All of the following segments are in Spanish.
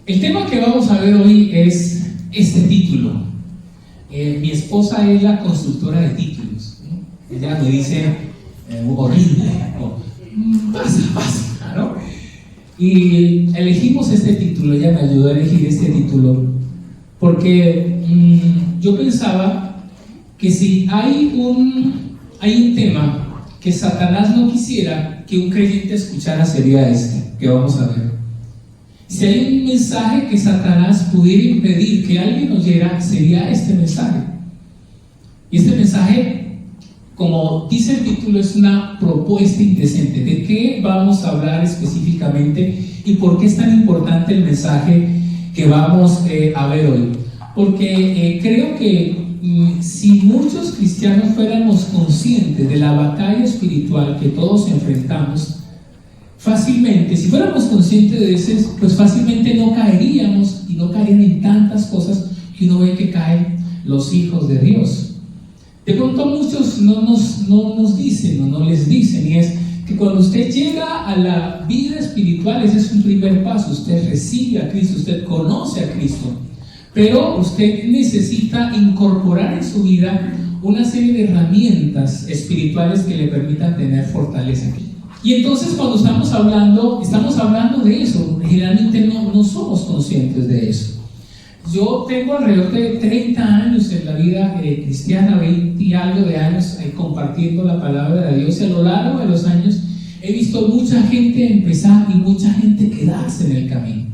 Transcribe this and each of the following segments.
El tema que vamos a ver hoy es este título. Mi esposa es la constructora de títulos, ¿no? Ella me dice horrible, o pasa, ¿no? Y elegimos este título, ella me ayudó a elegir este título, porque yo pensaba que si hay un tema que Satanás no quisiera que un creyente escuchara, sería este, que vamos a ver. Si hay un mensaje que Satanás pudiera impedir que alguien oyera, sería este mensaje. Y este mensaje, como dice el título, es una propuesta indecente. ¿De qué vamos a hablar específicamente y por qué es tan importante el mensaje que vamos a ver hoy? Porque creo que si muchos cristianos fuéramos conscientes de la batalla espiritual que todos enfrentamos, fácilmente, si fuéramos conscientes de eso, pues fácilmente no caeríamos y no caerían en tantas cosas que uno ve que caen los hijos de Dios. De pronto muchos no nos dicen o no les dicen, y es que cuando usted llega a la vida espiritual, ese es un primer paso. Usted recibe a Cristo, usted conoce a Cristo, pero usted necesita incorporar en su vida una serie de herramientas espirituales que le permitan tener fortaleza aquí. Y entonces cuando estamos hablando de eso. Generalmente no somos conscientes de eso. Yo tengo alrededor de 30 años en la vida cristiana, 20 y algo de años compartiendo la palabra de Dios, y a lo largo de los años he visto mucha gente empezar y mucha gente quedarse en el camino.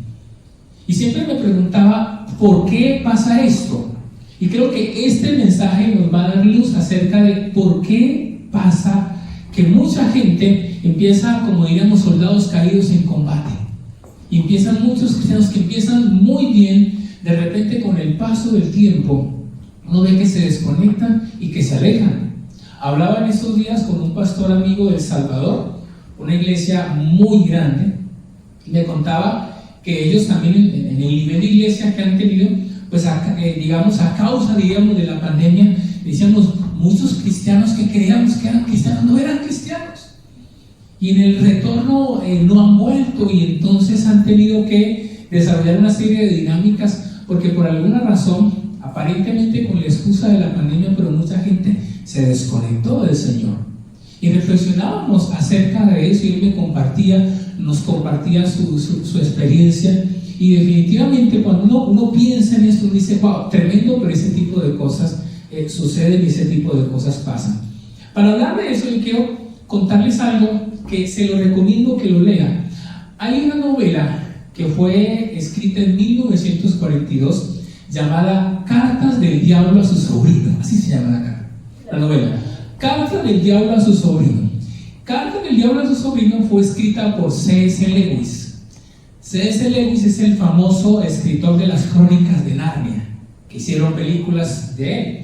Y siempre me preguntaba, ¿por qué pasa esto? Y creo que este mensaje nos va a dar luz acerca de por qué pasa que mucha gente empieza, como diríamos, soldados caídos en combate. Y empiezan muchos cristianos que empiezan muy bien, de repente con el paso del tiempo, uno ve que se desconectan y que se alejan. Hablaba en estos días con un pastor amigo de El Salvador, una iglesia muy grande, y me contaba que ellos también en el nivel de iglesia que han tenido, pues a causa de la pandemia, decíamos, muchos cristianos que creíamos que eran cristianos no eran cristianos, y en el retorno no han vuelto, y entonces han tenido que desarrollar una serie de dinámicas, porque por alguna razón, aparentemente con la excusa de la pandemia, pero mucha gente se desconectó del Señor. Y reflexionábamos acerca de eso, y él nos compartía su experiencia. Y definitivamente cuando uno piensa en esto, uno dice, wow, tremendo, pero ese tipo de cosas suceden y ese tipo de cosas pasan. Para hablar de eso, yo quiero contarles algo que se lo recomiendo que lo lean. Hay una novela que fue escrita en 1942 llamada Cartas del Diablo a su sobrino. Así se llama la novela. Cartas del Diablo a su sobrino. Cartas del Diablo a su sobrino fue escrita por C.S. Lewis. C.S. Lewis es el famoso escritor de las Crónicas de Narnia, que hicieron películas de él.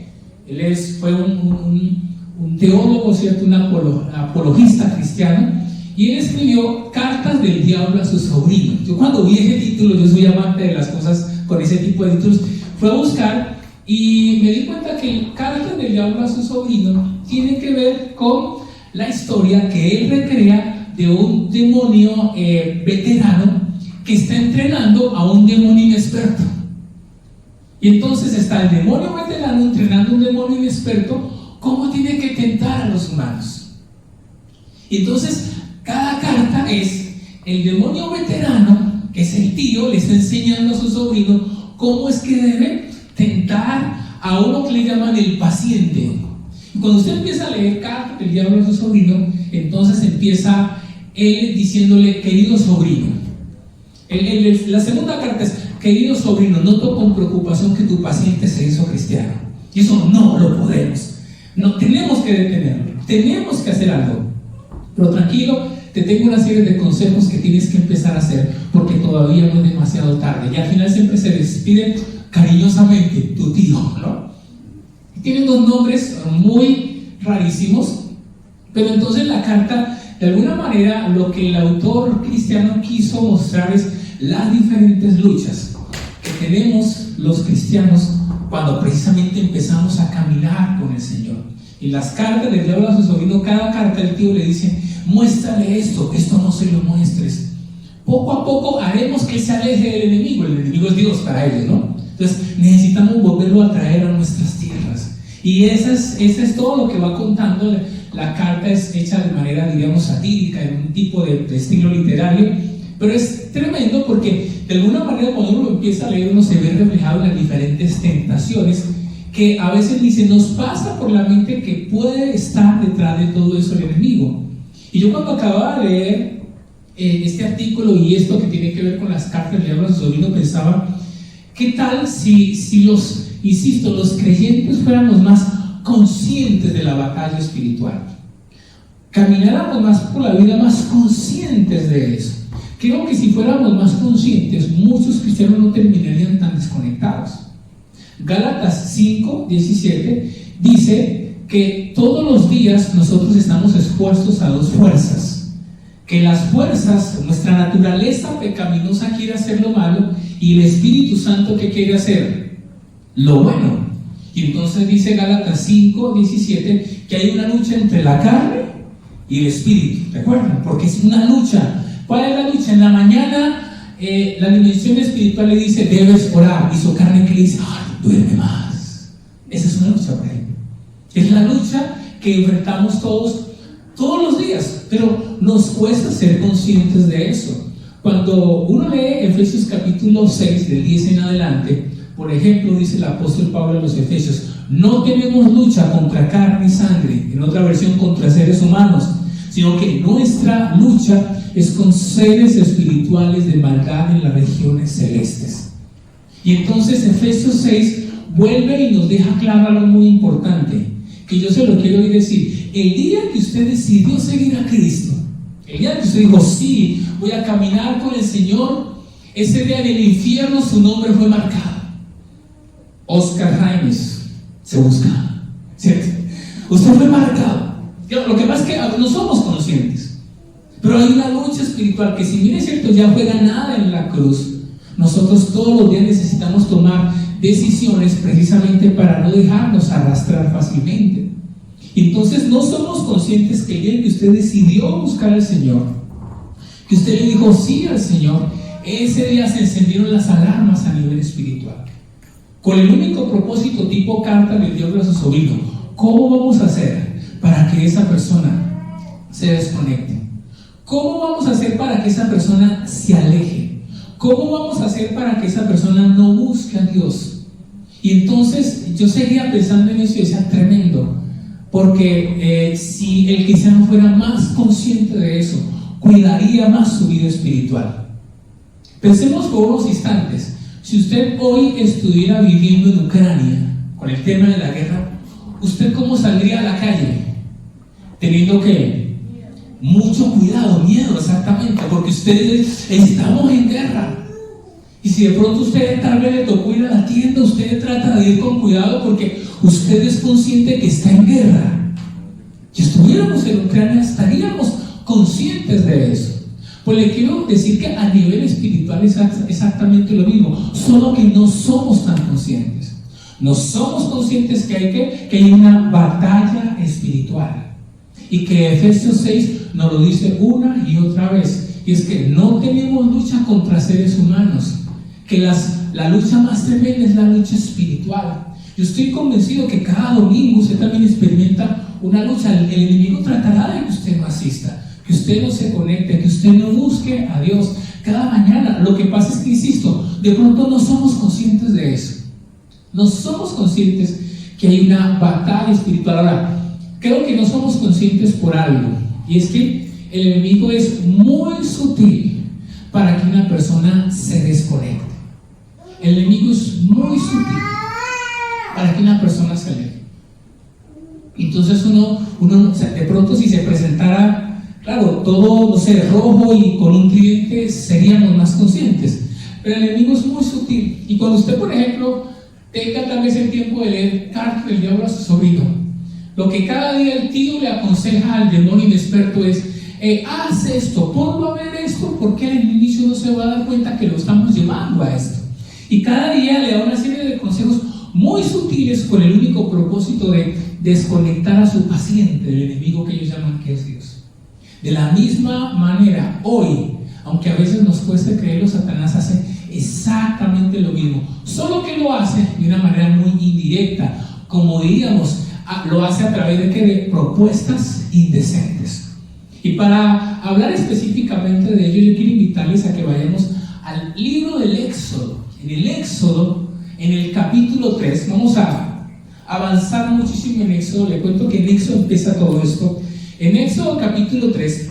Él fue un teólogo, ¿cierto? Un apologista cristiano, y él escribió Cartas del Diablo a su sobrino. Yo cuando vi ese título, yo soy amante de las cosas con ese tipo de títulos, fui a buscar y me di cuenta que Cartas del Diablo a su sobrino tiene que ver con la historia que él recrea de un demonio veterano que está entrenando a un demonio inexperto. Y entonces está el demonio veterano entrenando a un demonio inexperto cómo tiene que tentar a los humanos. Y entonces cada carta es el demonio veterano, que es el tío, le está enseñando a su sobrino cómo es que debe tentar a uno que le llaman el paciente. Y cuando usted empieza a leer Cartas del Diablo a su sobrino, entonces empieza él diciéndole, querido sobrino. La segunda carta es, querido sobrino, noto con preocupación que tu paciente se hizo cristiano. Y eso no lo podemos. No, tenemos que detenerlo, tenemos que hacer algo. Pero tranquilo, te tengo una serie de consejos que tienes que empezar a hacer, porque todavía no es demasiado tarde. Y al final siempre se despide cariñosamente, tu tío, ¿no? Tienen dos nombres muy rarísimos, pero entonces la carta, de alguna manera, lo que el autor cristiano quiso mostrar es las diferentes luchas que tenemos los cristianos cuando precisamente empezamos a caminar con el Señor. Y las cartas del diablo a su sobrino, cada carta el tío le dice, muéstrale esto no se lo muestres, poco a poco haremos que se aleje del enemigo. El enemigo es Dios para ellos, ¿no? Entonces necesitamos volverlo a traer a nuestras tierras. Y ese es todo lo que va contando. La carta es hecha de manera, digamos, satírica, en un tipo de estilo literario, pero es tremendo porque de alguna manera cuando uno empieza a leer, uno se ve reflejado en las diferentes tentaciones que a veces ni se nos pasa por la mente que puede estar detrás de todo eso el enemigo. Y yo cuando acababa de leer este artículo y esto que tiene que ver con las cartas de Diablo a su sobrino, pensaba, ¿qué tal si los creyentes fuéramos más conscientes de la batalla espiritual? Camináramos más por la vida, más conscientes de eso. Creo que si fuéramos más conscientes, muchos cristianos no terminarían tan desconectados. Gálatas 5:17 dice que todos los días nosotros estamos expuestos a dos fuerzas. Que las fuerzas, nuestra naturaleza pecaminosa quiere hacer lo malo y el Espíritu Santo, ¿qué quiere hacer? Lo bueno. Y entonces dice Gálatas 5:17 que hay una lucha entre la carne y el Espíritu. ¿Recuerdan? Porque es una lucha. ¿Cuál es la lucha? En la mañana la dimensión espiritual le dice, debes orar. Y su carne que le dice, duerme más. Esa es una lucha para él. Es la lucha que enfrentamos todos los días, pero nos cuesta ser conscientes de eso. Cuando uno lee Efesios capítulo 6, del 10 en adelante, por ejemplo, dice el apóstol Pablo a los Efesios, no tenemos lucha contra carne y sangre, en otra versión contra seres humanos, sino que nuestra lucha es con seres espirituales de maldad en las regiones celestes. Y entonces Efesios 6 vuelve y nos deja claro algo muy importante, que yo se lo quiero oír decir. El día que usted decidió seguir a Cristo, el día que usted dijo, sí, voy a caminar con el Señor, ese día en el infierno su nombre fue marcado. Oscar Jaimes se busca, ¿cierto? Usted fue marcado. Lo que pasa es que no somos conscientes, pero hay una lucha espiritual que, si bien es cierto, ya fue ganada en la cruz. Nosotros todos los días necesitamos tomar decisiones precisamente para no dejarnos arrastrar fácilmente. Entonces no somos conscientes que el día que usted decidió buscar al Señor, que usted le dijo sí al Señor, ese día se encendieron las alarmas a nivel espiritual, con el único propósito, tipo carta del diablo a su sobrino. ¿Cómo vamos a hacer para que esa persona se desconecte? ¿Cómo vamos a hacer para que esa persona se aleje? ¿Cómo vamos a hacer para que esa persona no busque a Dios? Y entonces yo seguía pensando en eso y decía, tremendo, porque si el cristiano fuera más consciente de eso, cuidaría más su vida espiritual. Pensemos por unos instantes, si usted hoy estuviera viviendo en Ucrania, con el tema de la guerra, ¿usted cómo saldría a la calle? Teniendo que mucho cuidado, miedo, exactamente, porque ustedes estamos en guerra. Y si de pronto usted tal vez le tocó ir a la tienda, usted trata de ir con cuidado porque usted es consciente que está en guerra. Si estuviéramos en Ucrania, estaríamos conscientes de eso. Pues le quiero decir que a nivel espiritual es exactamente lo mismo, solo que no somos tan conscientes. No somos conscientes que hay una batalla espiritual. Y que Efesios 6 nos lo dice una y otra vez. Y es que no tenemos lucha contra seres humanos. Que la lucha más tremenda es la lucha espiritual. Yo estoy convencido que cada domingo usted también experimenta una lucha. El enemigo tratará de que usted no asista, que usted no se conecte, que usted no busque a Dios cada mañana. Lo que pasa es que, insisto, de pronto no somos conscientes de eso. No somos conscientes que hay una batalla espiritual. Ahora, creo que no somos conscientes por algo, y es que el enemigo es muy sutil para que una persona se desconecte. El enemigo es muy sutil para que una persona se aleje. Entonces uno de pronto, si se presentara, claro, todo, no sé, rojo y con un cliente, seríamos más conscientes. Pero el enemigo es muy sutil. Y cuando usted, por ejemplo, tenga tal vez el tiempo de leer Carta del Diablo a su sobrino, lo que cada día el tío le aconseja al demonio inexperto es, haz esto, ponlo a ver esto, porque al inicio no se va a dar cuenta que lo estamos llevando a esto. Y cada día le da una serie de consejos muy sutiles con el único propósito de desconectar a su paciente del enemigo que ellos llaman que es Dios. De la misma manera, hoy aunque a veces nos cueste creerlo, Satanás hace exactamente lo mismo, solo que lo hace de una manera muy indirecta, como diríamos, lo hace a través de propuestas indecentes. Y para hablar específicamente de ello, yo quiero invitarles a que vayamos al libro del Éxodo. En el Éxodo, en el capítulo 3, vamos a avanzar muchísimo en Éxodo. Le cuento que en Éxodo empieza todo esto. En Éxodo capítulo 3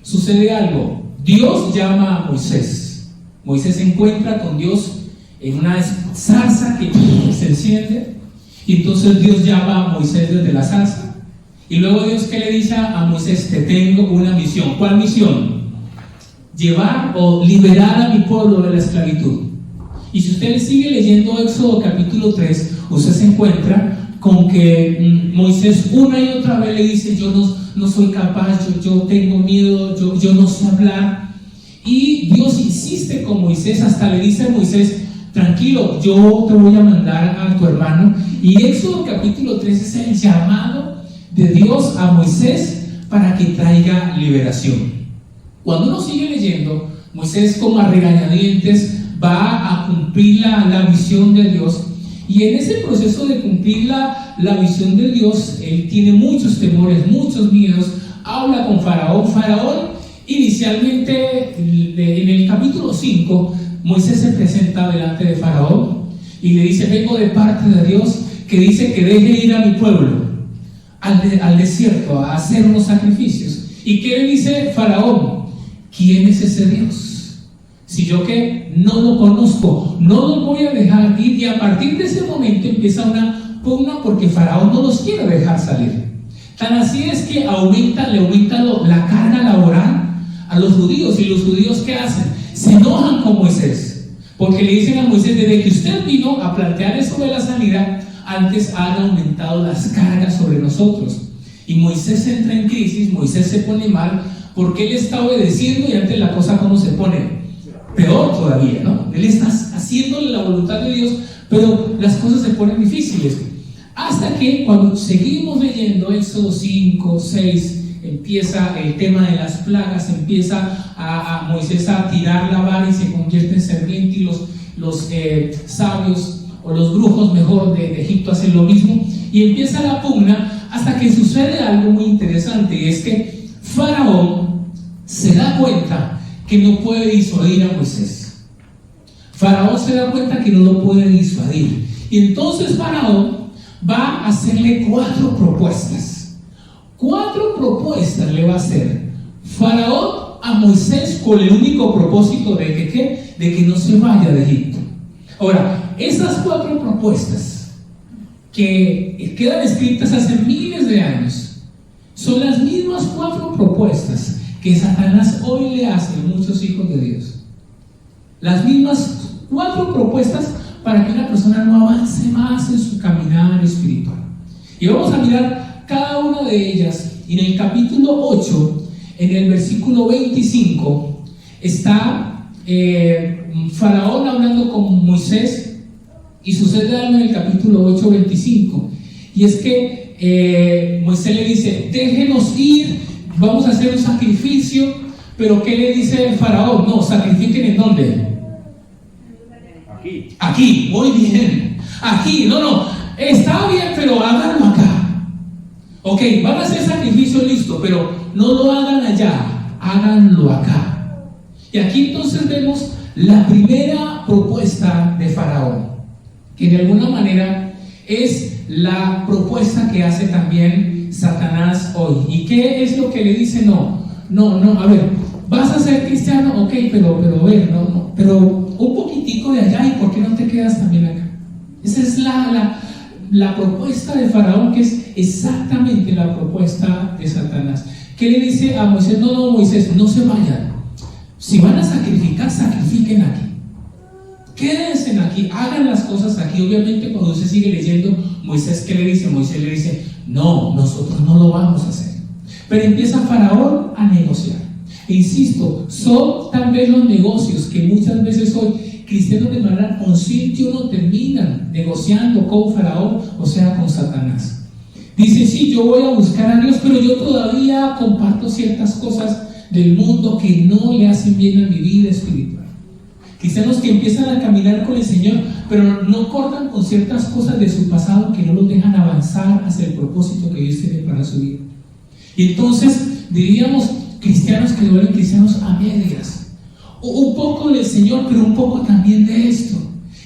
sucede algo. Dios llama a Moisés. Moisés se encuentra con Dios en una zarza que se enciende, y entonces Dios llama a Moisés desde la zarza. Y luego Dios, ¿qué le dice a Moisés? Te tengo una misión. ¿Cuál misión? Llevar o liberar a mi pueblo de la esclavitud. Y si usted sigue leyendo Éxodo capítulo 3, usted se encuentra con que Moisés una y otra vez le dice: yo no soy capaz, yo tengo miedo, yo no sé hablar. Y Dios insiste con Moisés, hasta le dice a Moisés: tranquilo, yo te voy a mandar a tu hermano. Y Éxodo capítulo 3 es el llamado de Dios a Moisés para que traiga liberación. Cuando uno sigue leyendo, Moisés, como a regañadientes, va a cumplir la visión de Dios. Y en ese proceso de cumplir la visión de Dios, él tiene muchos temores, muchos miedos. Habla con Faraón. Faraón, inicialmente, en el capítulo 5, Moisés se presenta delante de Faraón y le dice: vengo de parte de Dios, que dice que deje ir a mi pueblo al desierto a hacer unos sacrificios. ¿Y qué le dice Faraón? ¿Quién es ese Dios? Si yo que no lo conozco, no los voy a dejar ir. Y a partir de ese momento empieza una pugna, porque Faraón no los quiere dejar salir. Tan así es que le aumenta la carga laboral a los judíos. ¿Y los judíos qué hacen? Se enojan con Moisés, porque le dicen a Moisés: desde que usted vino a plantear eso de la sanidad, antes han aumentado las cargas sobre nosotros. Y Moisés entra en crisis, Moisés se pone mal, porque él está obedeciendo, y antes la cosa como se pone peor todavía, ¿no? Él está haciéndole la voluntad de Dios, pero las cosas se ponen difíciles. Hasta que cuando seguimos leyendo Éxodo 5, 6, empieza el tema de las plagas, empieza a Moisés a tirar la vara y se convierte en serpiente, y los sabios, o los brujos mejor, de Egipto hacen lo mismo, y empieza la pugna, hasta que sucede algo muy interesante, y es que Faraón se da cuenta que no puede disuadir a Moisés. Faraón se da cuenta que no lo puede disuadir, y entonces Faraón va a hacerle 4 propuestas. 4 propuestas le va a hacer Faraón a Moisés, con el único propósito de que no se vaya de Egipto. Ahora, esas 4 propuestas que quedan escritas hace miles de años son las mismas 4 propuestas que Satanás hoy le hace a muchos hijos de Dios. Las mismas 4 propuestas para que una persona no avance más en su caminar espiritual. Y vamos a mirar cada una de ellas. En el capítulo 8, en el versículo 25, está Faraón hablando con Moisés, y sucede algo en el capítulo 8, 25. Y es que Moisés le dice: déjenos ir, vamos a hacer un sacrificio. Pero ¿qué le dice el Faraón? No, sacrifiquen ¿en dónde? Aquí, muy bien. Aquí, no, está bien, pero háganlo acá. Ok, van a hacer sacrificio, listo, pero no lo hagan allá, háganlo acá. Y aquí entonces vemos la primera propuesta de Faraón, que de alguna manera es la propuesta que hace también Satanás hoy. ¿Y qué es lo que le dice? No, a ver, vas a ser cristiano, ok, pero a ver, pero un poquitico de allá, ¿y por qué no te quedas también acá? Esa es la propuesta de Faraón, que es exactamente la propuesta de Satanás. ¿Qué le dice a Moisés? No, Moisés, no se vayan. Si van a sacrificar, sacrifiquen aquí. Quédense aquí, hagan las cosas aquí. Obviamente, cuando usted sigue leyendo, Moisés, ¿qué le dice? Moisés le dice: no, nosotros no lo vamos a hacer. Pero empieza Faraón a negociar. E insisto, son tal vez los negocios que muchas veces hoy cristianos de manera consciente uno terminan negociando con Faraón, o sea, con Satanás. Dice: sí, yo voy a buscar a Dios, pero yo todavía comparto ciertas cosas del mundo que no le hacen bien a mi vida espiritual. Cristianos que empiezan a caminar con el Señor, pero no cortan con ciertas cosas de su pasado que no los dejan avanzar hacia el propósito que Dios tiene para su vida. Y entonces diríamos cristianos que duelen, cristianos a medias. Un poco del Señor, pero un poco también de esto.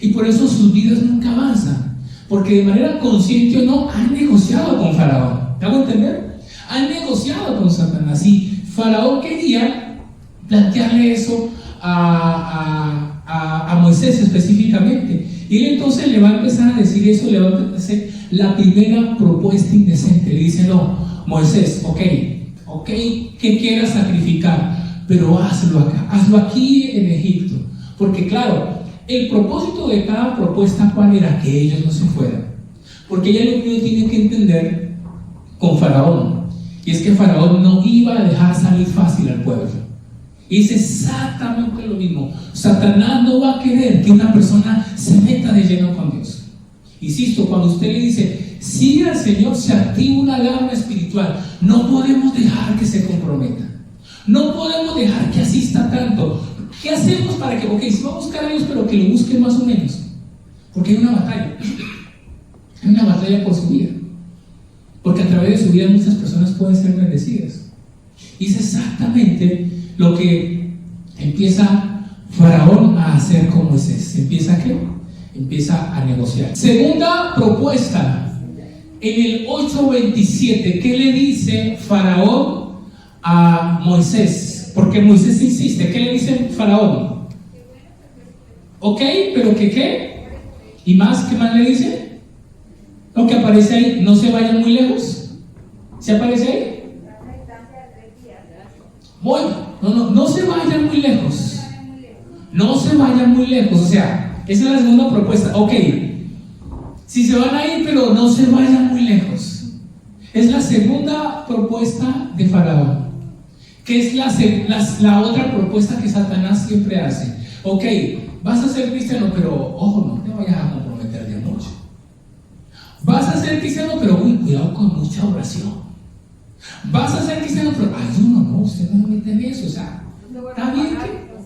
Y por eso sus vidas nunca avanzan. Porque de manera consciente o no, han negociado con Faraón. ¿Me hago entender? Han negociado con Satanás. Y Faraón quería plantearle eso a Moisés específicamente. Y él entonces le va a empezar a decir eso, le va a hacer la primera propuesta indecente. Le dice: no, Moisés, ok, que quieras sacrificar, pero hazlo acá, hazlo aquí en Egipto. Porque claro, el propósito de cada propuesta, ¿cuál era? Que ellos no se fueran. Porque ella lo que uno tiene que entender con Faraón, y es que Faraón no iba a dejar salir fácil al pueblo. Y es exactamente lo mismo. Satanás no va a querer que una persona se meta de lleno con Dios. Insisto, cuando usted le dice sigue al Señor, se activa una alarma espiritual. No podemos dejar que se comprometa. No podemos dejar que asista tanto. ¿Qué hacemos para que, ok, si va a buscar a Dios, pero que lo busque más o menos? Porque hay una batalla. Hay una batalla por su vida. Porque a través de su vida muchas personas pueden ser bendecidas. Y es exactamente lo que empieza Faraón a hacer con Moisés. ¿Empieza qué? Empieza a negociar. Segunda propuesta, en el 8:27, ¿qué le dice Faraón a Moisés? Porque Moisés insiste. ¿Qué le dice Faraón? Ok, pero ¿qué? ¿Y más? ¿Qué más le dice? Lo que aparece ahí, no se vayan muy lejos. ¿Se aparece ahí? Bueno, no se vayan muy lejos. No se vayan muy lejos. O sea, esa es la segunda propuesta. Ok, si se van a ir, pero no se vayan muy lejos. Es la segunda propuesta de Faraón, que es la otra propuesta que Satanás siempre hace. Ok, vas a ser cristiano, pero ojo, no te vayas a comprometer de noche. Vas a ser cristiano, pero cuidado con mucha oración. Vas a ser cristiano, pero ayuno, no, usted no me mete en eso. O sea, ¿está bien?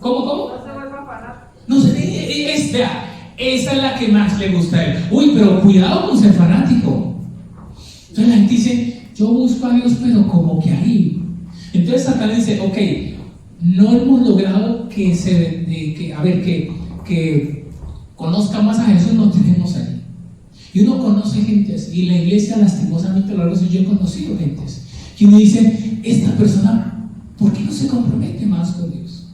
¿Cómo? No se vuelva fanático. No sé, esa es la que más le gusta a él. Pero cuidado con ser fanático. Entonces la gente dice: yo busco a Dios, pero como que ahí. Entonces Satanás dice: ok, no hemos logrado que conozca más a Jesús, no tenemos ahí. Y uno conoce gentes, y la iglesia lastimosamente a lo largo de yo he conocido gentes, que uno dice: esta persona, ¿por qué no se compromete más con Dios?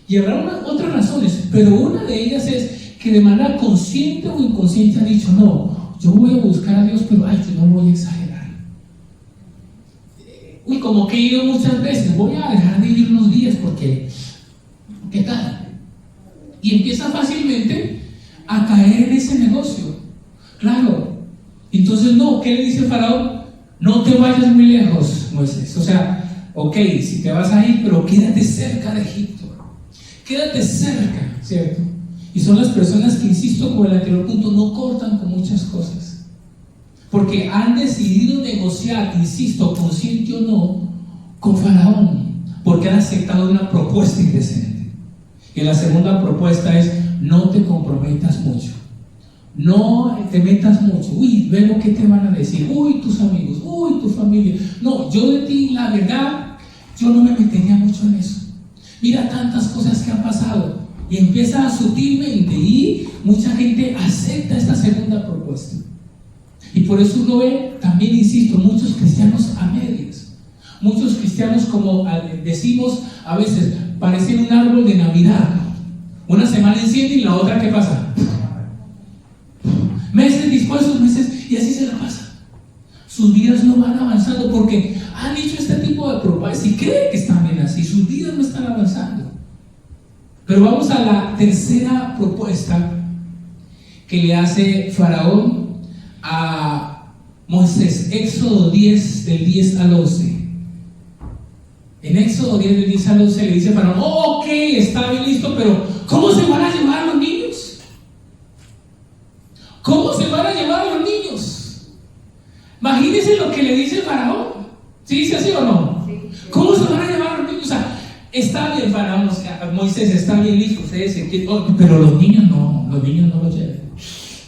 Y habrá otras razones, pero una de ellas es que de manera consciente o inconsciente ha dicho: no, yo voy a buscar a Dios, pero yo no voy a exagerar. Como que he ido muchas veces, voy a dejar de ir unos días porque, ¿qué tal? Y empieza fácilmente a caer en ese negocio. Claro. Entonces, no, ¿qué le dice Faraón? No te vayas muy lejos, Moisés. O sea, ok, si te vas a ir, pero quédate cerca de Egipto. Quédate cerca, ¿cierto? Y son las personas que, insisto, con el anterior punto, no cortan con muchas cosas. Porque han decidido negociar, insisto, consciente o no, con Faraón. Porque han aceptado una propuesta indecente. Y la segunda propuesta es: no te comprometas mucho. No te metas mucho. Ve lo que te van a decir. Tus amigos. Tu familia. No, yo de ti, la verdad, yo no me metería mucho en eso. Mira tantas cosas que han pasado. Y empieza sutilmente, y mucha gente acepta esta segunda propuesta. Y por eso uno ve, también insisto, muchos cristianos a medias. Muchos cristianos, como decimos a veces, parecen un árbol de Navidad. Una semana enciende y la otra, ¿qué pasa? Meses dispuestos, meses, y así se la pasa. Sus vidas no van avanzando porque han hecho este tipo de propuestas y creen que están bien así. Sus vidas no están avanzando. Pero vamos a la tercera propuesta que le hace Faraón a Moisés. Éxodo 10, del 10 al 11. En Éxodo 10, del 10 al 11 le dice Faraón: ok, está bien, listo, pero ¿cómo se van a llevar los niños? ¿Cómo se van a llevar los niños? Imagínense lo que le dice Faraón. ¿Sí dice así o no? ¿Cómo se van a llevar los niños? O sea, está bien, Faraón, o sea, Moisés, está bien listo, ustedes pero los niños no los lleven.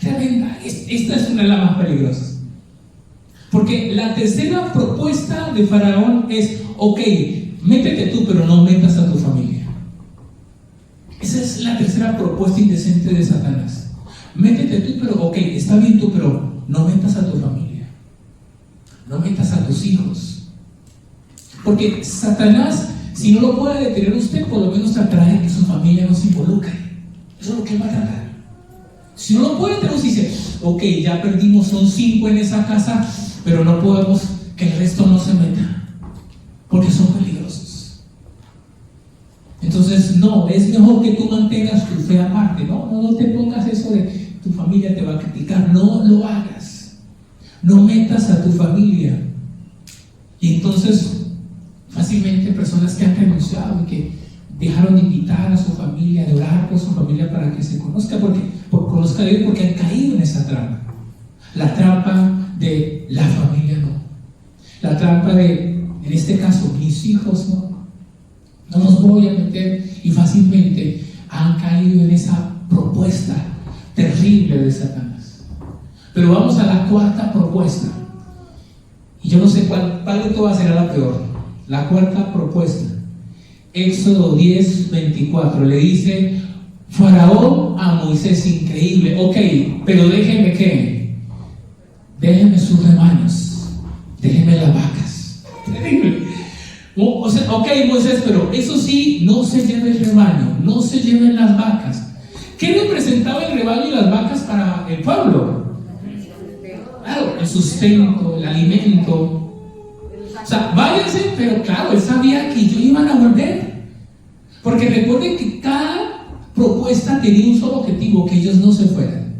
Tremenda. Esta es una de las más peligrosas. Porque la tercera propuesta de Faraón es: ok, métete tú, pero no metas a tu familia. Esa es la tercera propuesta indecente de Satanás. Métete tú, pero ok, está bien tú, pero no metas a tu familia. No metas a tus hijos. Porque Satanás, si no lo puede detener usted, por lo menos tratará de que su familia no se involucre. Eso es lo que él va a tratar. Si no lo puede detener, usted dice: ok, ya perdimos, son 5 en esa casa, pero no podemos que el resto no se meta, porque son peligrosos. Entonces, no, es mejor que tú mantengas tu fe aparte. No te pongas eso de tu familia te va a criticar. No lo hagas. No metas a tu familia. Y entonces, fácilmente personas que han renunciado y que dejaron de invitar a su familia, de orar por su familia para que se conozca, conozca a Dios, porque han caído en esa trampa. La trampa de la familia no. La trampa de, en este caso, mis hijos no los voy a meter, y fácilmente han caído en esa propuesta terrible de Satanás. Pero vamos a la cuarta propuesta, y yo no sé cuál de todas será la peor. La cuarta propuesta, Éxodo 10:24, le dice Faraón a Moisés: increíble, ok, pero déjeme ¿qué? Déjeme sus rebaños, déjeme las vacas. Terrible. O sea, ok, Moisés, pero eso sí, no se lleve el rebaño, no se lleven las vacas. ¿Qué representaba el rebaño y las vacas para el pueblo? Claro, el sustento, el alimento. O sea, váyanse, pero claro, él sabía que ellos iban a volver. Porque recuerden que cada propuesta tenía un solo objetivo: que ellos no se fueran,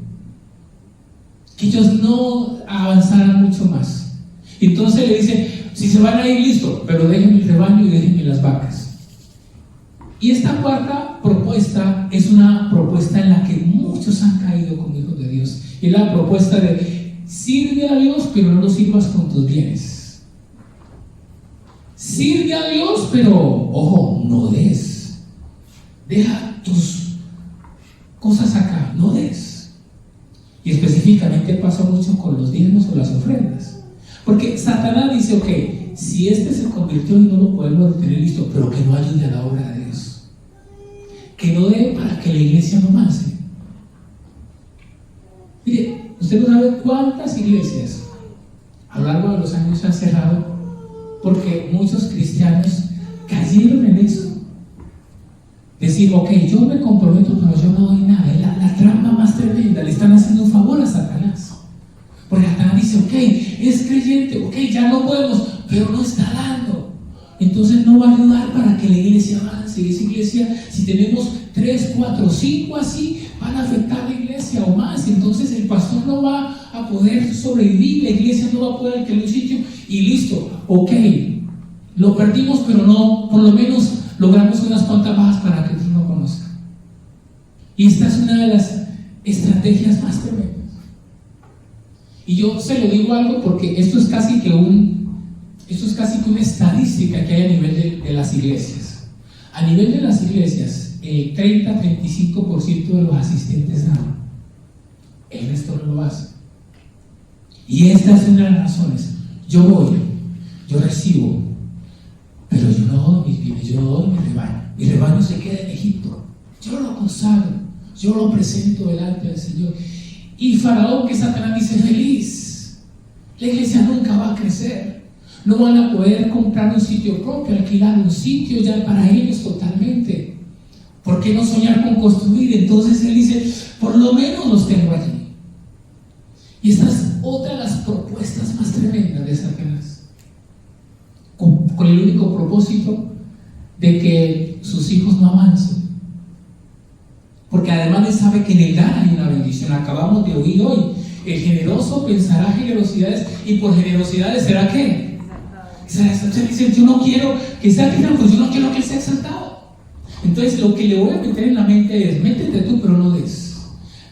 que ellos no avanzaran mucho más. Entonces le dice: si se van a ir, listo, pero déjenme el rebaño y déjenme las vacas. Y esta cuarta propuesta es una propuesta en la que muchos han caído como hijos de Dios. Y es la propuesta de: sirve a Dios, pero no lo sirvas con tus bienes. Sirve a Dios, pero ojo, no des. Deja tus cosas acá, no des. Y específicamente pasa mucho con los diezmos o las ofrendas. Porque Satanás dice: ok, si este se convirtió y no lo podemos detener, listo, pero que no ayude a la obra de Dios. Que no dé para que la iglesia no avance. Mire, usted no sabe cuántas iglesias a lo largo de los años se han cerrado porque muchos cristianos cayeron en eso. Decir: ok, yo me comprometo, pero yo no doy nada. Es la trampa más tremenda. Le están haciendo un favor a Satanás. Porque Satanás dice: ok, es creyente, ok, ya no podemos, pero no está dando. Entonces no va a ayudar para que la iglesia avance. Y esa iglesia, si tenemos 3, 4, 5 así, van a afectar la iglesia o más. Entonces el pastor no va a poder sobrevivir, la iglesia no va a poder alquilar un sitio, y listo, ok, lo perdimos, pero no, por lo menos logramos unas cuantas bajas para que Dios no conozca. Y esta es una de las estrategias más tremendas. Y yo se lo digo algo porque esto es casi que una estadística que hay a nivel de las iglesias. A nivel de las iglesias, el 30-35% de los asistentes dan. El resto no lo hace. Y esta es una de las razones. Yo voy, yo recibo, pero yo no doy mis bienes, yo no doy mi rebaño. Mi rebaño se queda en Egipto. Yo lo consagro, yo lo presento delante del Señor. Y Faraón, que Satanás dice: feliz. La iglesia nunca va a crecer. No van a poder comprar un sitio propio, alquilar un sitio ya para ellos totalmente. ¿Por qué no soñar con construir? Entonces él dice: por lo menos los tengo allí. Y esta es otra de las propuestas más tremendas de Satanás, con el único propósito de que sus hijos no avancen. Porque además él sabe que en el dar hay una bendición. Acabamos de oír hoy: el generoso pensará generosidades, y por generosidades será ¿qué? Entonces dice: yo no quiero que sea cristiano, pues yo no quiero que él sea exaltado. Entonces lo que le voy a meter en la mente es: métete tú, pero no des.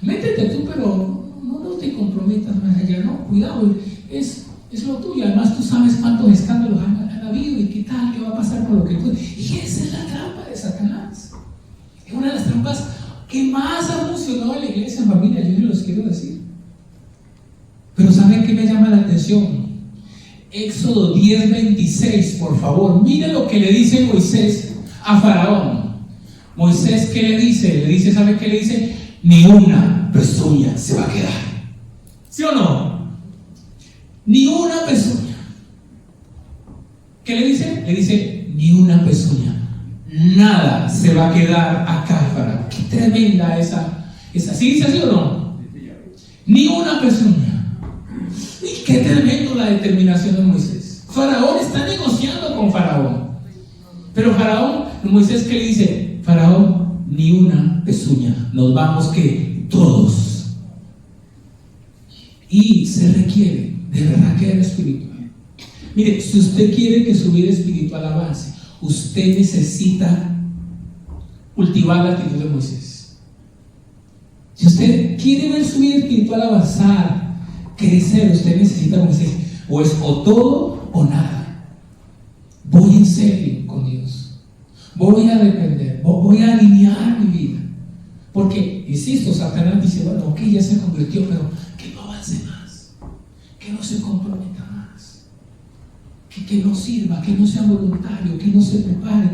Métete tú, pero no te comprometas más allá. No, cuidado, es lo tuyo. Además tú sabes cuántos escándalos han habido y qué tal. con lo que tú. Y esa es la trampa de Satanás. Es una de las trampas que más ha funcionado en la iglesia, en familia. Yo les quiero decir. Pero ¿saben qué me llama la atención? Éxodo 10:26, por favor. Mire lo que le dice Moisés a Faraón. Moisés, ¿qué le dice? Le dice, ¿sabe qué le dice? Ni una pezuña se va a quedar. ¿Sí o no? Ni una pezuña. ¿Qué le dice? Le dice, ni una pezuña. Nada se va a quedar acá, Faraón. Qué tremenda esa. ¿Sí dice así o no? Ni una pezuña. Y qué tremendo la determinación de Moisés. Faraón está negociando con Faraón. Pero Faraón, Moisés, ¿qué le dice? Faraón, ni una pezuña. Nos vamos que todos. Y se requiere de berraquera espiritual. Mire, si usted quiere que su vida espiritual avance, usted necesita cultivar la actitud de Moisés. Si usted quiere ver su vida espiritual avanzar, crecer, usted necesita Moisés. O es o todo o nada. Voy en serio con Dios. Voy a depender. Voy a alinear mi vida. Porque, insisto, Satanás dice, bueno, ok, ya se convirtió, pero que no avance más. Que no se comprometa más. Que no sirva, que no sea voluntario, que no se prepare,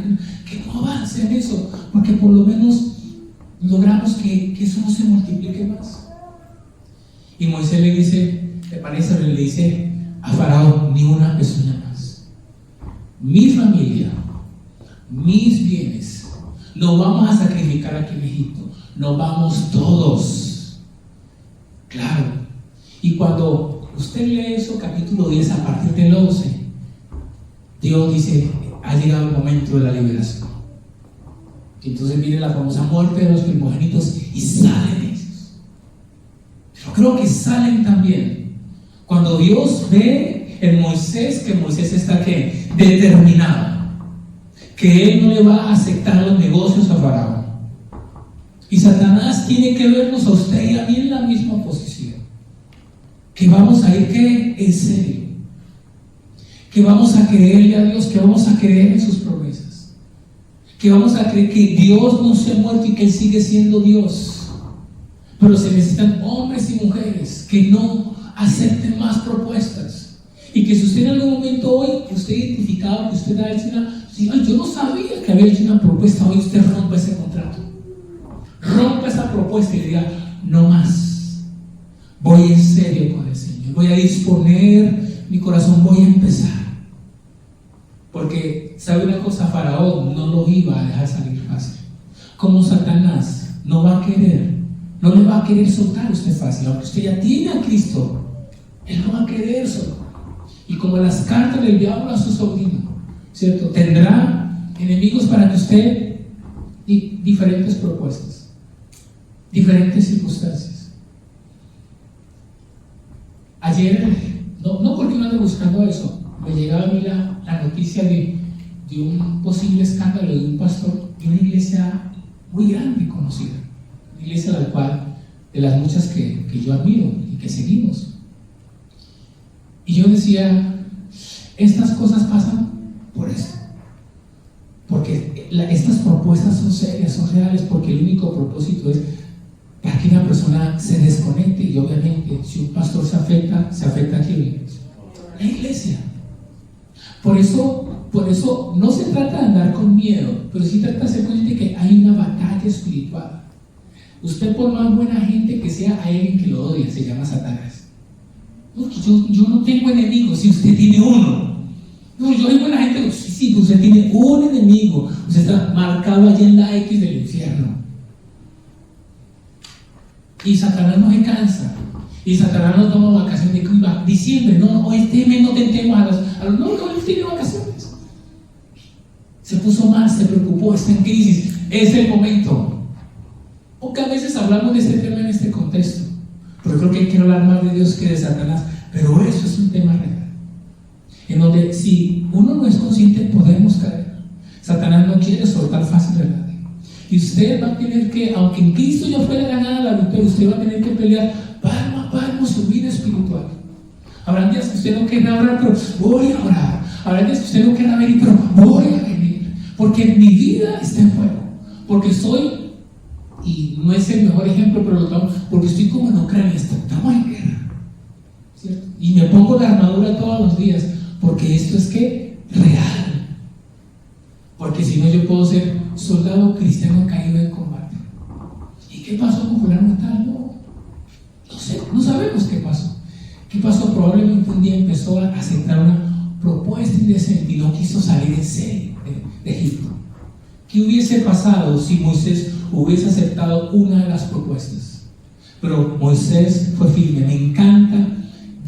que no avance en eso. Porque por lo menos logramos que eso no se multiplique más. Y Moisés le dice, le dice a Faraón, ni una pezuña más. Mi familia, mis bienes, los vamos a sacrificar aquí en Egipto. Nos vamos todos. Claro. Y cuando usted lee eso, capítulo 10, a partir del 11, Dios dice, ha llegado el momento de la liberación. Y entonces viene la famosa muerte de los primogénitos y salen ellos. Pero creo que salen también cuando Dios ve en Moisés que Moisés está ¿qué? Determinado, que él no le va a aceptar los negocios a Faraón. Y Satanás tiene que vernos a usted y a mí en la misma posición, que vamos a ir ¿qué? En serio, que vamos a creerle a Dios, que vamos a creer en sus promesas, que vamos a creer que Dios no se ha muerto y que Él sigue siendo Dios. Pero se necesitan hombres y mujeres que no acepten más propuestas. Y que si usted en algún momento hoy, usted identificaba que usted ha hecho yo no sabía que había hecho una propuesta, hoy usted rompa ese contrato. Rompa esa propuesta y le diga, no más. Voy en serio con el Señor. Voy a disponer mi corazón, voy a empezar. Porque, ¿sabe una cosa? Faraón no lo iba a dejar salir fácil. Como Satanás no va a querer, no le va a querer soltar a usted fácil. Aunque usted ya tiene a Cristo, Él no va a querer soltar. Y como las cartas del diablo a su sobrino, ¿cierto? Tendrá enemigos para que usted diferentes propuestas, diferentes circunstancias. Ayer, no porque uno ande buscando eso, me llegaba a mí la noticia de un posible escándalo de un pastor de una iglesia muy grande y conocida, una iglesia de las muchas que yo admiro y que seguimos. Y yo decía, estas cosas pasan por eso, porque estas propuestas son serias, son reales, porque el único propósito es para que una persona se desconecte. Y obviamente si un pastor se afecta a quién, la iglesia. Por eso no se trata de andar con miedo, pero sí trata de ser consciente que hay una batalla espiritual. Usted, por más buena gente que sea, hay alguien que lo odia, se llama Satanás. Yo no tengo enemigos, si usted tiene uno. No, yo hay buena gente, sí, usted tiene un enemigo, usted está marcado allá en la X del infierno. Y Satanás no se cansa, y Satanás no toma vacaciones de diciembre, este mes no tentemos no, él tiene vacaciones. Se puso mal, se preocupó, está en crisis, es el momento. Pocas veces hablamos de este tema en este contexto, pero creo que hay que hablar más de Dios que de Satanás. Pero eso es un tema real, en donde si uno no es consciente podemos caer. Satanás no quiere soltar fácil a nadie, y usted va a tener que, aunque en Cristo ya fue ganada la victoria, usted va a tener que pelear palmo a palmo su vida espiritual. Habrán días que usted no quiere orar, pero voy a orar. Habrá días que usted no quiera venir, pero voy a venir, porque mi vida está en juego, porque soy, y no es el mejor ejemplo, pero lo tomo, porque estoy como en Ucrania, estamos en guerra, ¿cierto? Y me pongo la armadura todos los días, porque esto es que real, porque si no yo puedo ser soldado cristiano caído en combate. ¿Y qué pasó con fulano y tal? No sé, no sabemos qué pasó. ¿Qué pasó? Probablemente un día empezó a aceptar una propuesta indecente y no quiso salir en serio de Egipto. ¿Qué hubiese pasado si Moisés hubiese aceptado una de las propuestas? Pero Moisés fue firme. Me encanta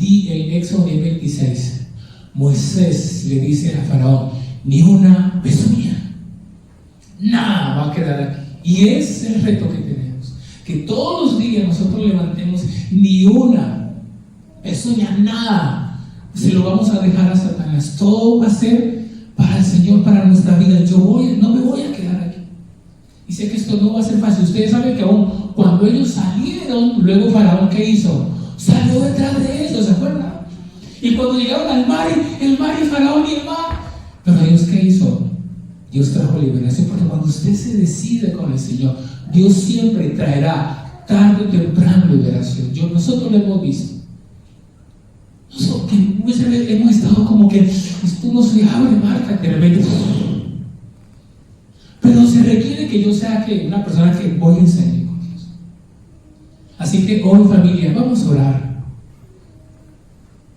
el Éxodo 10:26. Moisés le dice a Faraón: ni una pezuña, nada va a quedar aquí. Y ese es el reto que tenemos, que todos los días nosotros levantemos ni una pezuña, nada, se lo vamos a dejar a Satanás. Todo va a ser para el Señor, para nuestra vida. No me voy a quedar aquí. Y sé que esto no va a ser fácil. Ustedes saben que aún cuando ellos salieron, luego Faraón, ¿qué hizo? Salió detrás de ellos, ¿se acuerdan? Y cuando llegaron al mar, el mar y Faraón y el mar. Pero Dios, ¿qué hizo? Dios trajo liberación, porque cuando usted se decide con el Señor, Dios siempre traerá tarde o temprano liberación. Nosotros lo hemos visto. Nosotros muchas veces hemos estado como que esto no se abre, marca, de repente. Pero se requiere que yo sea una persona que voy en serio con Dios. Así que hoy, familia, vamos a orar.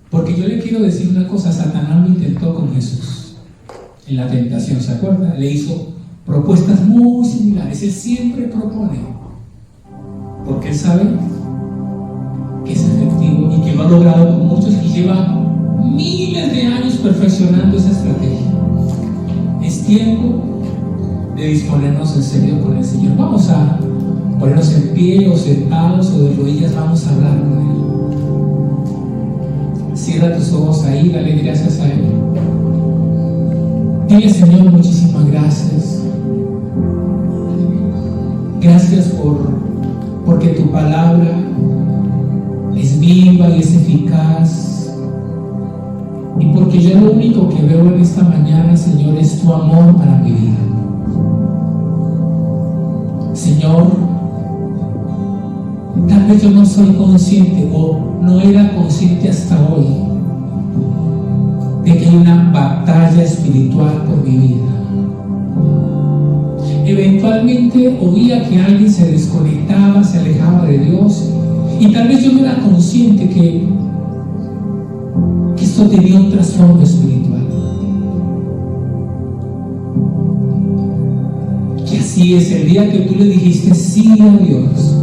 Porque yo le quiero decir una cosa: Satanás lo intentó con Jesús en la tentación, ¿se acuerda? Le hizo propuestas muy similares. Él siempre propone, porque él sabe que es efectivo y que lo ha logrado con muchos y lleva miles de años perfeccionando esa estrategia. Es tiempo de disponernos en serio con el Señor. Vamos a ponernos en pie o sentados o de rodillas, vamos a hablar con Él. Cierra tus ojos ahí, dale gracias a Él. Dile: Señor, muchísimas gracias. Gracias porque tu palabra es viva y es eficaz. Y porque yo lo único que veo en esta mañana, Señor, es tu amor para mi vida. Señor, tal vez yo no soy consciente o no era consciente hasta hoy de que hay una batalla espiritual por mi vida. Eventualmente oía que alguien se desconectaba, se alejaba de Dios, y tal vez yo no era consciente que esto tenía un trasfondo espiritual. Que así es, el día que tú le dijiste sí a Dios,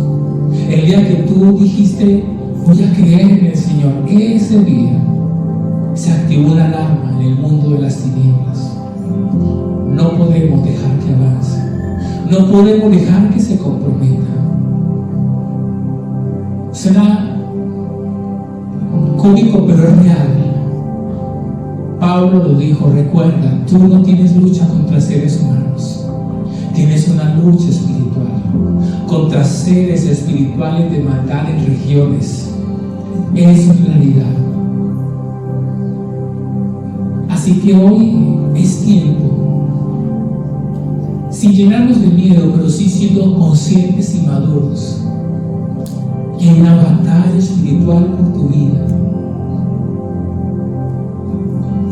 el día que tú dijiste voy a creer en el Señor, ese día se activó una alarma en el mundo de las tinieblas. No podemos dejar que avance, no podemos dejar que se comprometa. Será cómico, pero es real. Pablo lo dijo: recuerda, tú no tienes lucha contra seres humanos, tienes una lucha espiritual contra seres espirituales de maldad en regiones. Eso es realidad. Así que hoy es tiempo, sin llenarnos de miedo, pero sí siendo conscientes y maduros, que hay una batalla espiritual por tu vida.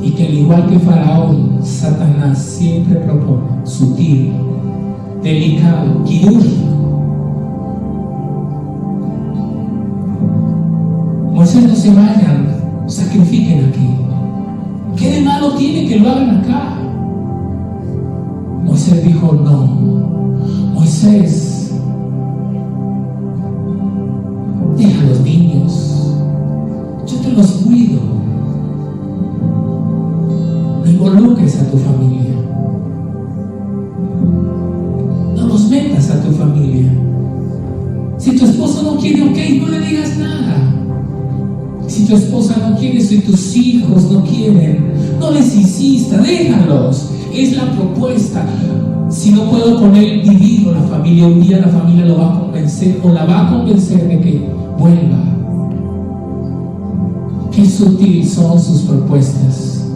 Y que al igual que Faraón, Satanás siempre propone, sutil, delicado, quirúrgico. Moisés, no se vayan, sacrifiquen aquí. ¿Qué de malo tiene que lo hagan acá? Moisés dijo: no. Moisés, deja a los niños, yo te los cuido. No involucres a tu familia, no los metas a tu familia. Si tu esposo no quiere, ok, no le digas nada. Si tu esposa no quiere, si tus hijos no quieren, no les insista, déjalos. Es la propuesta. Si no puedo poner dividido la familia, un día la familia lo va a convencer o la va a convencer de que vuelva. Qué sutil son sus propuestas.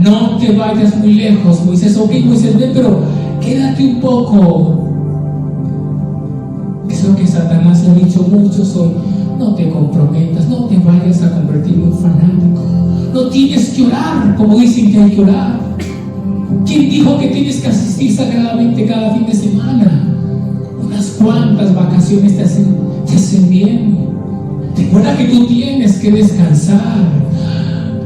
no te vayas muy lejos. Moisés, ok, Moisés, ven, pero quédate un poco. Es lo que Satanás le ha dicho muchos hoy. No te comprometas, no te vayas a convertir en un fanático. No tienes que orar como dicen que hay que orar. ¿Quién dijo que tienes que asistir sagradamente cada fin de semana? Unas cuantas vacaciones te hacen bien. Recuerda que tú tienes que descansar.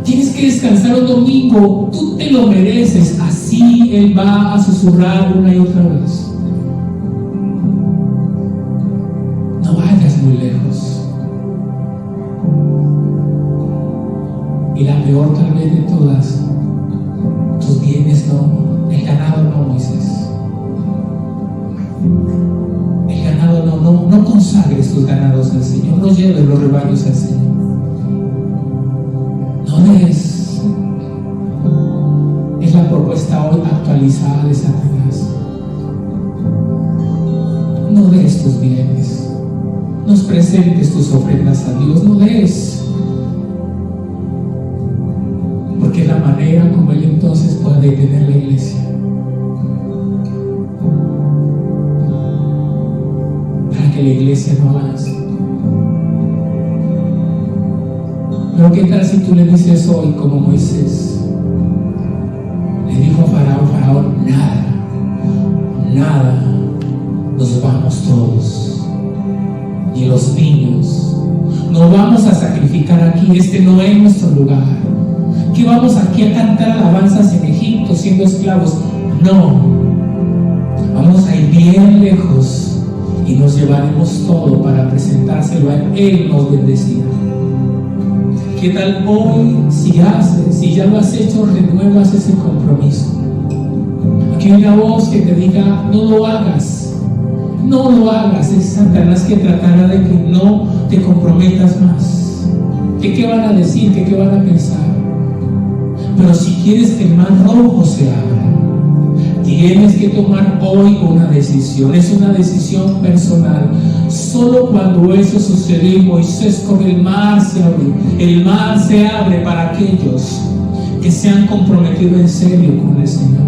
Tienes que descansar un domingo. Tú te lo mereces. Así Él va a susurrar una y otra vez. No vayas muy lejos. Y la peor tal vez de todas, tus bienes no, el ganado no, Moisés. El ganado no consagres tus ganados al Señor, no lleves los rebaños al Señor. No des. Es la propuesta hoy actualizada de Satanás. No des tus bienes, no presentes tus ofrendas a Dios, no des. Porque es la manera como Él entonces puede detener la iglesia. Para que la iglesia no avance. Pero ¿qué tal si tú le dices hoy como Moisés? Le dijo a Faraón, nada, nos vamos todos. Y los niños, no vamos a sacrificar aquí, este no es nuestro lugar. Que vamos aquí a cantar alabanzas en Egipto siendo esclavos. No, vamos a ir bien lejos y nos llevaremos todo para presentárselo a Él. Él nos bendecirá. ¿Qué tal hoy, si ya lo has hecho, renuevas ese compromiso? Que hay una voz que te diga, no lo hagas, no lo hagas. Es Satanás que tratará de que no te comprometas más. ¿Qué van a decir? ¿Qué van a pensar? Pero si quieres que el mar rojo se abra, tienes que tomar hoy una decisión. Es una decisión personal. Solo cuando eso sucedió, Moisés con el mar se abrió. El mar se abre para aquellos que se han comprometido en serio con el Señor,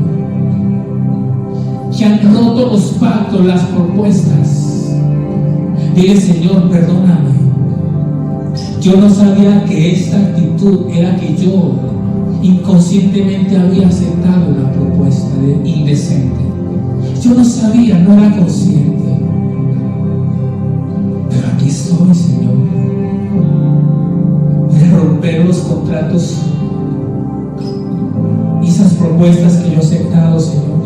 que han roto los pactos, las propuestas. Dile, Señor, perdóname. Yo no sabía que esta actitud era que yo inconscientemente había aceptado una propuesta indecente. Yo no sabía, no era consciente. Pero aquí estoy, Señor. Voy a romper los contratos y esas propuestas que yo he aceptado, Señor.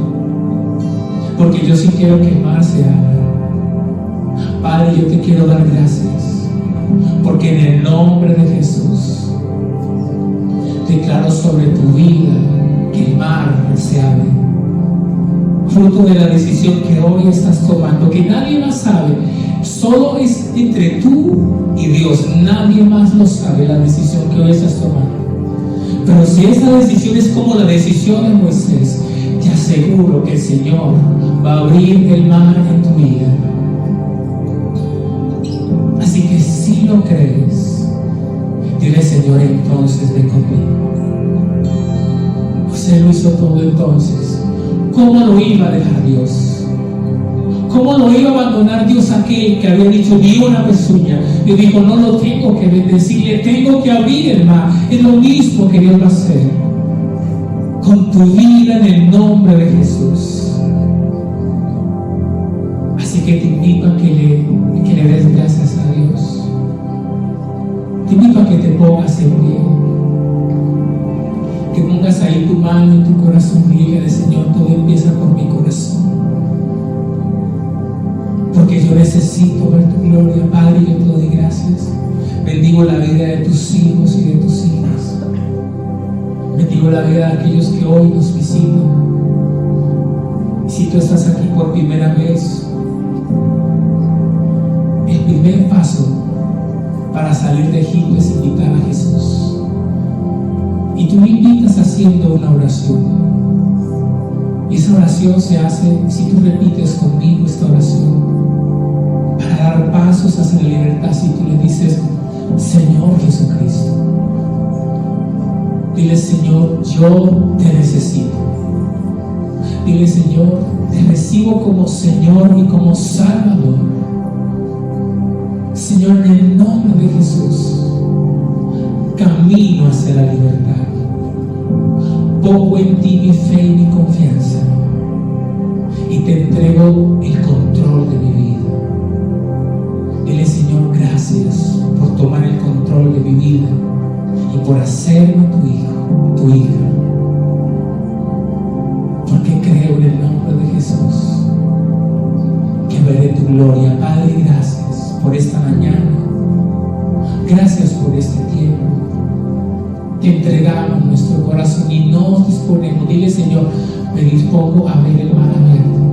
Porque yo sí quiero que el mar se abra. Padre, yo te quiero dar gracias. Porque en el nombre de Jesús declaro sobre tu vida que el mar se abre, fruto de la decisión que hoy estás tomando, que nadie más sabe, solo es entre tú y Dios, nadie más lo sabe, la decisión que hoy estás tomando. Pero si esa decisión es como la decisión de Moisés, te aseguro que el Señor va a abrir el mar en tu vida. Así que si lo crees, dile, Señor, entonces ven conmigo. José lo hizo todo entonces. ¿Cómo lo iba a dejar Dios? ¿Cómo lo iba a abandonar Dios aquel que había dicho, vi una pezuña? Le dijo, no lo tengo que bendecir, le tengo que abrir el mar. Es lo mismo que Dios va a hacer con tu vida en el nombre de Jesús. Así que te invito a que le des gracias a Dios. Te invito a que te pongas en pie, que pongas ahí tu mano en tu corazón y dígale, Señor, todo empieza por mi corazón, porque yo necesito ver tu gloria. Padre, yo te doy gracias. Bendigo la vida de tus hijos y de tus hijas. Bendigo la vida de aquellos que hoy nos visitan. Y si tú estás aquí por primera vez, el primer paso para salir de Egipto es invitar a Jesús. Y tú me invitas haciendo una oración. Y esa oración se hace si tú repites conmigo esta oración, para dar pasos hacia la libertad. Si tú le dices, Señor Jesucristo, Dile: Señor, yo te necesito. Dile: Señor, te recibo como Señor y como Salvador. Señor, en el nombre de Jesús, camino hacia la libertad. Pongo en ti mi fe y mi confianza y te entrego el control de mi vida. Dile: Señor, gracias por tomar el control de mi vida y por hacerme tu hijo, tu hija. Porque creo en el nombre de Jesús que veré tu gloria. Padre, gracias por esta mañana. Gracias por este tiempo. Te entregamos nuestro corazón y nos disponemos. Dile: Señor, me dispongo a ver el mar abierto.